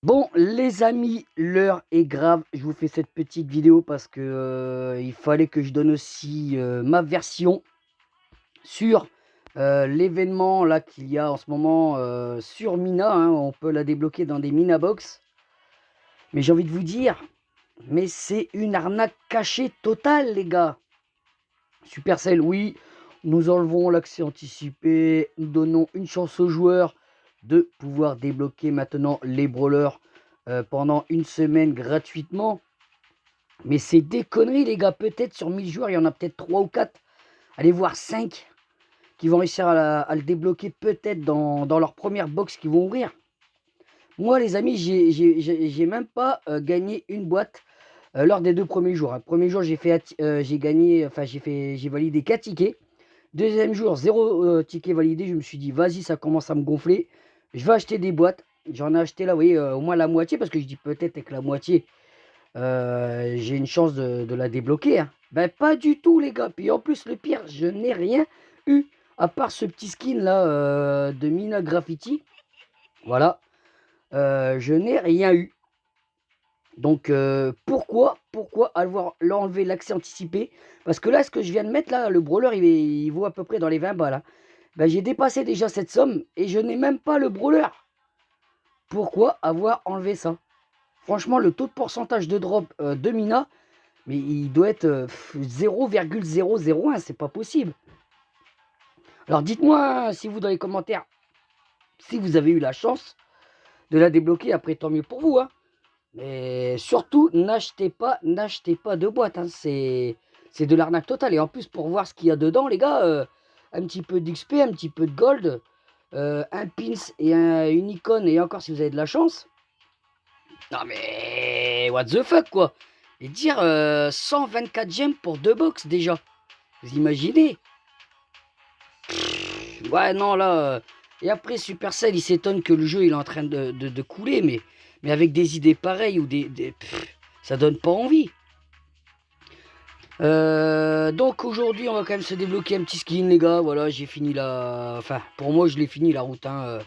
Bon les amis, l'heure est grave. Je vous fais cette petite vidéo parce que, il fallait que je donne aussi, ma version sur, l'événement là qu'il y a en ce moment, sur Mina, hein. On peut la débloquer dans des Mina Box. Mais j'ai envie de vous dire, mais c'est une arnaque cachée totale les gars. Supercell, oui, nous enlevons l'accès anticipé, nous donnons une chance aux joueurs de pouvoir débloquer maintenant les brawlers pendant une semaine gratuitement. Mais c'est des conneries les gars, peut-être sur 1000 joueurs, il y en a peut-être 3 ou 4, allez voir 5 qui vont réussir à le débloquer peut-être dans leur première box qu'ils vont ouvrir. Moi les amis, j'ai même pas gagné une boîte lors des 2 premiers jours. Le premier jour j'ai gagné, enfin j'ai validé 4 tickets. Deuxième jour, 0 ticket validé. Je me suis dit: «Vas-y, ça commence à me gonfler. Je vais acheter des boîtes». J'en ai acheté là, vous voyez, au moins la moitié parce que je dis: «Peut-être avec la moitié, j'ai une chance de la débloquer», hein. Ben, pas du tout les gars. Puis en plus, le pire, je n'ai rien eu à part ce petit skin là, de Mina Graffiti. Voilà, je n'ai rien eu. Donc pourquoi avoir l'enlever l'accès anticipé? Parce que là, ce que je viens de mettre là, le brawler, il vaut à peu près dans les 20 balles, hein. Bah, j'ai dépassé déjà cette somme et je n'ai même pas le brawler. Pourquoi avoir enlevé ça? Franchement, le taux de pourcentage de drop de Mina, mais il doit être 0,001, c'est pas possible. Alors dites-moi si vous dans les commentaires, si vous avez eu la chance de la débloquer, après tant mieux pour vous, hein. Mais surtout, n'achetez pas de boîte, hein. C'est de l'arnaque totale. Et en plus, pour voir ce qu'il y a dedans, les gars, un petit peu d'XP, un petit peu de gold, un pins et une icône, et encore si vous avez de la chance. Non mais what the fuck quoi. Et dire 124 gemmes pour 2 box déjà. Vous imaginez? Ouais non là. Et après Supercell il s'étonne que le jeu il est en train de couler, mais avec des idées pareilles ou ça donne pas envie. Donc aujourd'hui on va quand même se débloquer un petit skin les gars. Voilà, j'ai fini la... Enfin pour moi je l'ai fini la route, hein.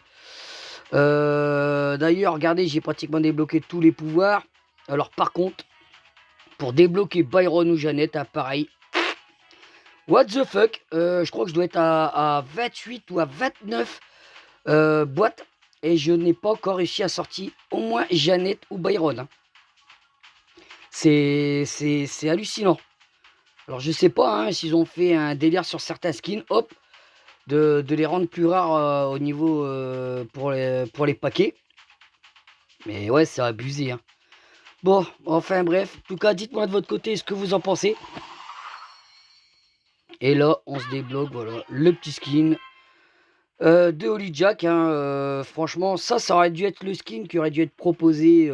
D'ailleurs regardez, j'ai pratiquement débloqué tous les pouvoirs. Alors par contre, pour débloquer Byron ou Jeannette, hein, pareil. What the fuck, je crois que je dois être à 28 ou à 29 boîtes. Et je n'ai pas encore réussi à sortir au moins Jeannette ou Byron, hein. C'est hallucinant. Alors je sais pas hein, s'ils ont fait un délire sur certains skins, hop, de les rendre plus rares au niveau pour les paquets. Mais ouais, c'est abusé, hein. Bon, enfin bref, en tout cas, dites-moi de votre côté ce que vous en pensez. Et là, on se débloque, voilà, le petit skin de Holly Jack, hein. Franchement, ça aurait dû être le skin qui aurait dû être proposé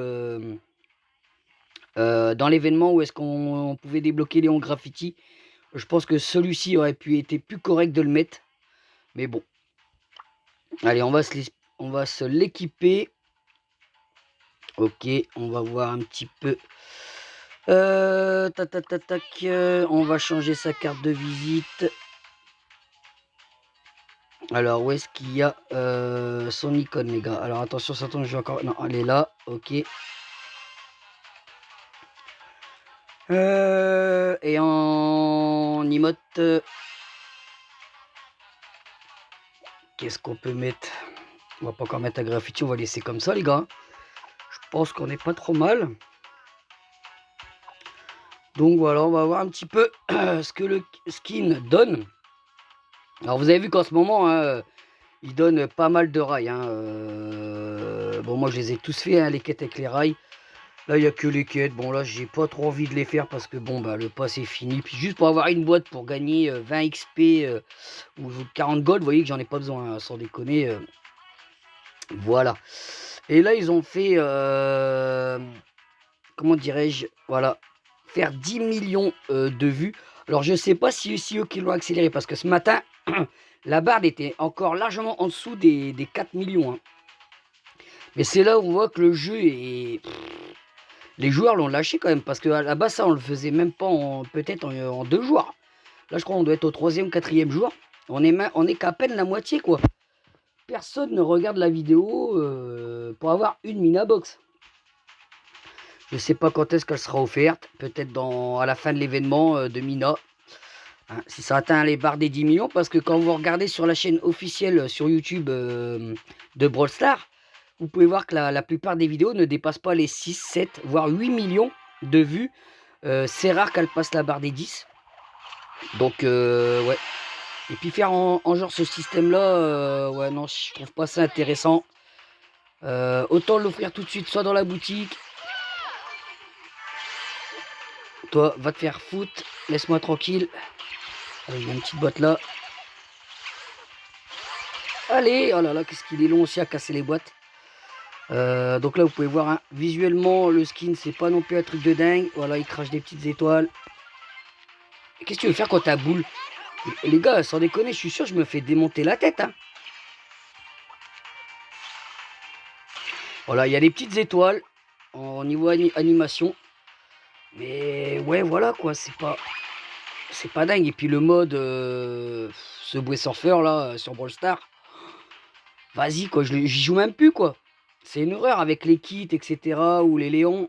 dans l'événement où est-ce qu'on pouvait débloquer Léon Graffiti. Je pense que celui-ci aurait pu être plus correct de le mettre. Mais bon. Allez, on va se l'équiper. Ok, on va voir un petit peu. Tac, tac, tac, tac. On va changer sa carte de visite. Alors, où est-ce qu'il y a son icône, les gars? Alors, attention, ça tombe, je vais encore... Non, elle est là, ok. Et en emote, qu'est-ce qu'on peut mettre? On va pas encore mettre à graffiti, on va laisser comme ça, les gars. Je pense qu'on n'est pas trop mal. Donc voilà, on va voir un petit peu ce que le skin donne. Alors vous avez vu qu'en ce moment, hein, il donne pas mal de rails, hein. Bon, moi je les ai tous fait, hein, les quêtes avec les rails. Là, il n'y a que les quêtes. Bon, là, j'ai pas trop envie de les faire parce que bon, bah, le pass est fini. Puis juste pour avoir une boîte pour gagner 20 XP ou 40 gold, vous voyez que j'en ai pas besoin, hein, sans déconner. Voilà. Et là, ils ont fait, comment dirais-je, voilà, faire 10 millions de vues. Alors, je sais pas si eux qui l'ont accéléré parce que ce matin, la barre était encore largement en dessous des 4 millions, hein. Mais c'est là où on voit que le jeu est... Les joueurs l'ont lâché quand même, parce qu'à la base, ça, on le faisait même pas peut-être en 2 jours. Là, je crois qu'on doit être au 3e, 4e jour. On est qu'à peine la moitié, quoi. Personne ne regarde la vidéo pour avoir une Mina Box. Je sais pas quand est-ce qu'elle sera offerte. Peut-être à la fin de l'événement de Mina. Hein, si ça atteint les barres des 10 millions. Parce que quand vous regardez sur la chaîne officielle sur YouTube de Brawl Stars, vous pouvez voir que la plupart des vidéos ne dépassent pas les 6, 7, voire 8 millions de vues. C'est rare qu'elle passe la barre des 10. Donc, ouais. Et puis faire en genre ce système-là, ouais, non, je trouve pas ça intéressant. Autant l'offrir tout de suite, soit dans la boutique. Toi, va te faire foutre. Laisse-moi tranquille. Allez, il y a une petite boîte là. Allez, oh là là, qu'est-ce qu'il est long aussi à casser les boîtes. Donc là, vous pouvez voir, hein, visuellement, le skin, c'est pas non plus un truc de dingue. Voilà, il crache des petites étoiles. Qu'est-ce que tu veux faire quand t'as boule? Les gars, sans déconner, je suis sûr, je me fais démonter la tête. Hein. Voilà, il y a des petites étoiles en niveau animation. Mais ouais, voilà quoi, c'est pas dingue. Et puis le mode Subway Surfer là sur Brawl Stars, vas-y quoi, j'y joue même plus quoi. C'est une horreur avec les kits, etc. Ou les Léons,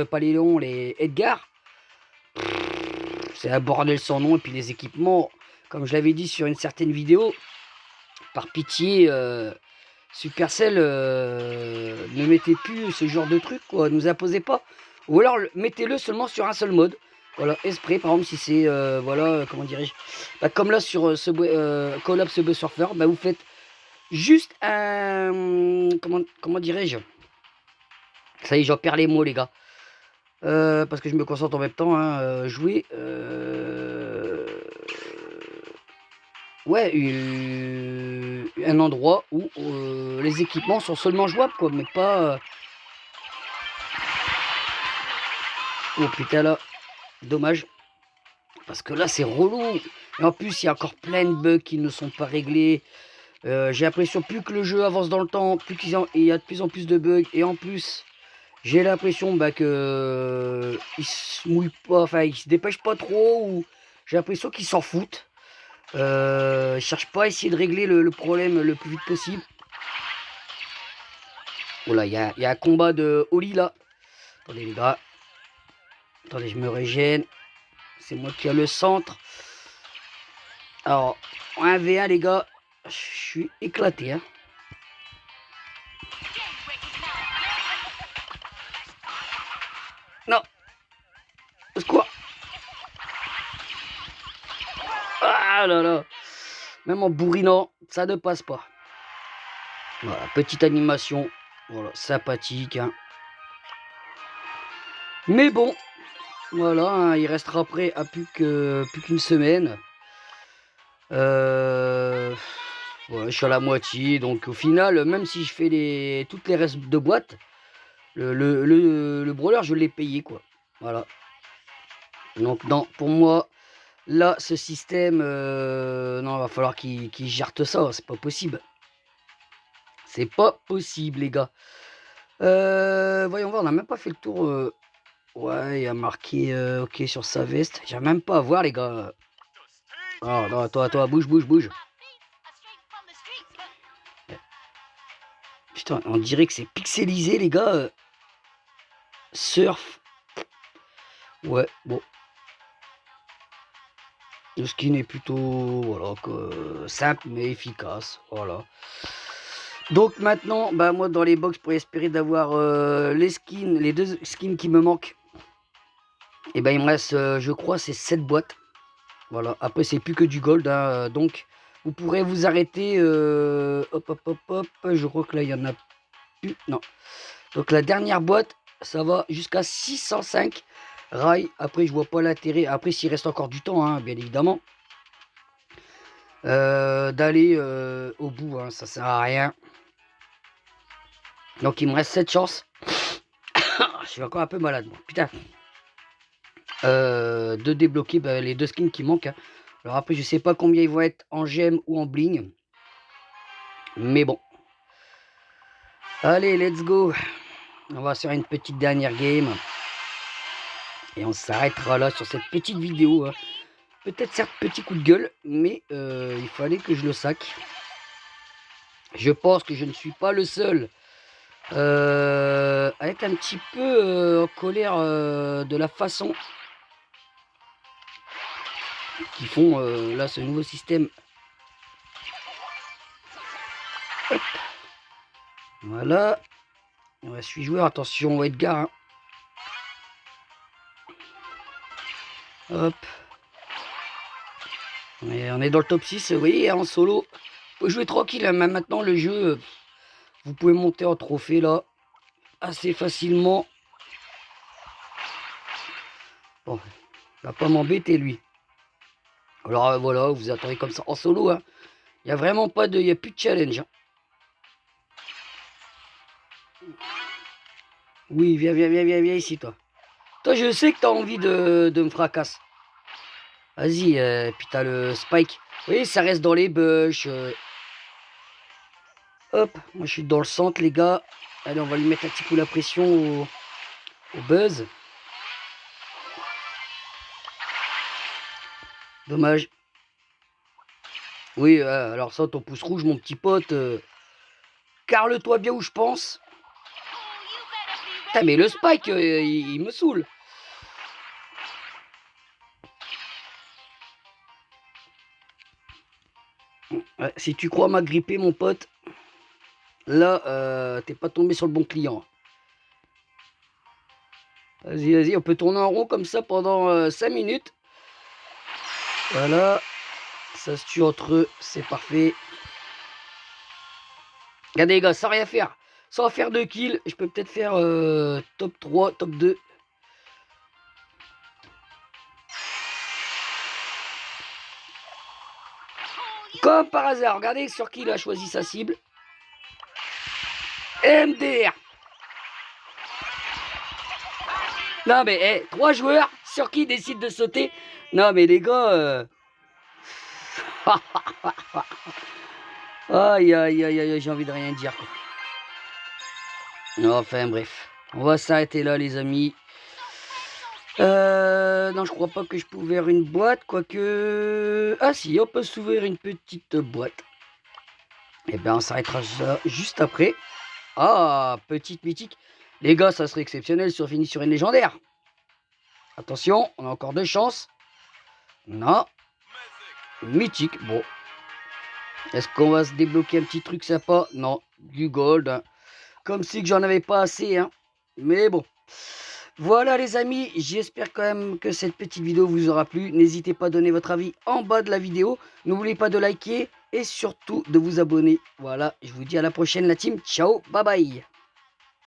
pas les Léons, les Edgar. C'est un bordel sans nom. Et puis les équipements, comme je l'avais dit sur une certaine vidéo, par pitié, Supercell ne mettez plus ce genre de truc quoi, nous imposez pas. Ou alors mettez-le seulement sur un seul mode. Voilà, esprit par exemple si c'est voilà, comment dirais-je, bah, comme là sur Call of Subway Surfer, bah, vous faites juste un comment dirais-je, ça y est, j'en perds les mots les gars. Parce que je me concentre en même temps, hein, jouer ouais, un endroit où les équipements sont seulement jouables quoi, mais pas oh putain là, dommage. Parce que là c'est relou. Et en plus il y a encore plein de bugs qui ne sont pas réglés. J'ai l'impression plus que le jeu avance dans le temps, plus il y a de plus en plus de bugs. Et en plus, j'ai l'impression bah, que ils se mouillent pas, enfin ils se dépêchent pas trop. Ou j'ai l'impression qu'ils s'en foutent. Ils cherchent pas à essayer de régler le problème le plus vite possible. Oh là, il y a un combat de Oli là. Attendez les gars. Attendez, je me régène. C'est moi qui ai le centre. Alors, 1v1 les gars. Je suis éclaté. Hein. Non. Au secours. Ah là là. Même en bourrinant, ça ne passe pas. Voilà, petite animation. Voilà, sympathique. Hein. Mais bon. Voilà, hein, il restera prêt à plus qu'une semaine. Ouais, je suis à la moitié, donc au final, même si je fais toutes les restes de boîte, le brawler, je l'ai payé, quoi. Voilà. Donc, non, pour moi, là, ce système, non, il va falloir qu'il gère ça, c'est pas possible. C'est pas possible, les gars. Voyons voir, on n'a même pas fait le tour. Ouais, il y a marqué OK sur sa veste. J'ai même pas à voir, les gars. Oh, non, toi, bouge, bouge, bouge. Putain, on dirait que c'est pixelisé, les gars. Surf. Ouais, bon. Le skin est plutôt, voilà, simple mais efficace. Voilà. Donc maintenant, bah moi dans les box, pour espérer d'avoir les deux skins qui me manquent, et ben il me reste, je crois, c'est 7 boîtes. Voilà. Après c'est plus que du gold, hein, donc vous pourrez vous arrêter. Hop, hop, hop, hop. Je crois que là il y en a plus. Non. Donc la dernière boîte, ça va jusqu'à 605 rails. Après je vois pas l'intérêt. Après s'il reste encore du temps, hein, bien évidemment. D'aller au bout, hein, ça sert à rien. Donc il me reste 7 chances. Je suis encore un peu malade, moi. Putain. De débloquer les deux skins qui manquent. Hein. Alors après, je sais pas combien ils vont être en gemme ou en bling. Mais bon. Allez, let's go. On va faire une petite dernière game. Et on s'arrêtera là sur cette petite vidéo. Hein. Peut-être certes petit coup de gueule, mais il fallait que je le sac. Je pense que je ne suis pas le seul Avec un petit peu en colère de la façon qu'ils font là ce nouveau système. Hop. Voilà. On va suivre joueur. Attention Edgar. Hein. Hop. On est dans le top 6. Vous voyez, en solo. Vous pouvez jouer tranquille. Hein. Même maintenant, le jeu, vous pouvez monter en trophée là. Assez facilement. Bon, il va pas m'embêter lui. Alors voilà, vous attendez comme ça en solo. Hein. Il n'y a vraiment pas de. Il n'y a plus de challenge. Hein. Oui, viens ici toi. Toi, je sais que tu as envie de me fracasser. Vas-y, puis t'as le spike. Vous voyez, ça reste dans les bush. Hop, moi je suis dans le centre, les gars. Allez, on va lui mettre un petit coup la pression au buzz. Dommage. Oui, alors ça, ton pouce rouge, mon petit pote. Carle-toi bien où je pense. Putain, mais le spike, il me saoule. Ouais, si tu crois m'agripper, mon pote, là, t'es pas tombé sur le bon client. Vas-y, on peut tourner en rond comme ça pendant 5 minutes. Voilà. Ça se tue entre eux, c'est parfait. Regardez les gars, sans rien faire. Sans faire de kills, je peux peut-être faire top 3, top 2. Comme par hasard, regardez sur qui il a choisi sa cible. MDR. Non mais, hey, 3 joueurs sur qui décident de sauter. Non mais les gars... aïe, aïe, aïe, aïe, j'ai envie de rien dire. Quoi. Enfin bref, on va s'arrêter là les amis. Non, je crois pas que je peux ouvrir une boîte, quoique... Ah si, on peut s'ouvrir une petite boîte. Et bien, on s'arrêtera juste après. Ah, petite mythique. Les gars, ça serait exceptionnel si on finit sur une légendaire. Attention, on a encore 2 chances. Non. Mythique, bon. Est-ce qu'on va se débloquer un petit truc sympa? Non, du gold. Hein. Comme si que j'en avais pas assez. Hein. Mais bon. Voilà les amis, j'espère quand même que cette petite vidéo vous aura plu. N'hésitez pas à donner votre avis en bas de la vidéo. N'oubliez pas de liker et surtout de vous abonner. Voilà, je vous dis à la prochaine la team. Ciao, bye bye.